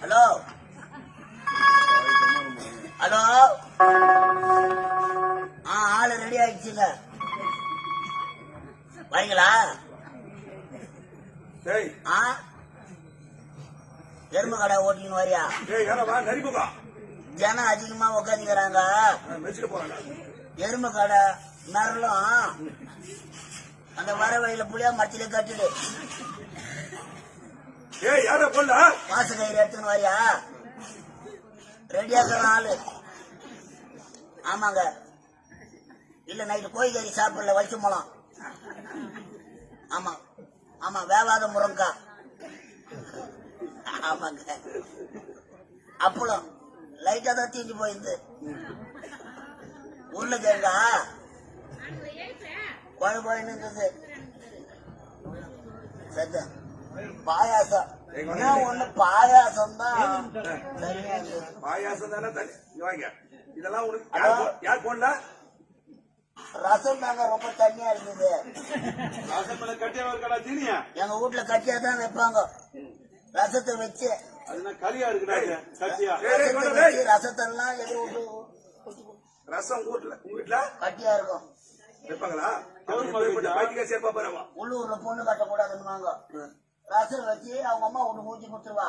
Hello hello, ஆளு ready ஆயிடுச்சுங்க, வரீங்களா? எருமை கடை ஓட்டின்னு வரியா? ஜனம் அதிகமா உட்காந்துக்கிறாங்க. எருமை கடை மரலும் அந்த வர வழியில புளியா மரத்திலே கட்டுது. வாச கயிறு எடுத்துன்னு வரியா? ரெடியாக்குற ஆளு. ஆமாங்க. இல்ல நைட்டு கோழிக்கறி சாப்பிடல, வலிச்சு போலாம். ஆமா ஆமா, வேவாத முருங்கா. ஆமாங்க. அப்பளம் லைட்டா தான் தீஞ்சு போயிருந்து. உருளைக்கிழங்கா குழம்பு இருந்தது. பாயாசம் ஒண்ணு, பாயாசம் தான். பாயாசம் தானே இதெல்லாம் யார் போடல? ரசம் தாங்க ரொம்ப தண்ணியா இருக்குது. எங்க வீட்டுல கட்டியா தான் வைப்பாங்க. ரசத்தை வச்சு ரசத்தெல்லாம் எங்க வீட்டு ரசம் வீட்டுல கட்டியா இருக்கும். வைப்பாங்களா? உள்ளூர்ல பொண்ணு கட்டக்கூடாதுன்னு ரசம் வச்சு அவங்க அம்மா ஒண்ணு மூச்சு கொடுத்துருவா.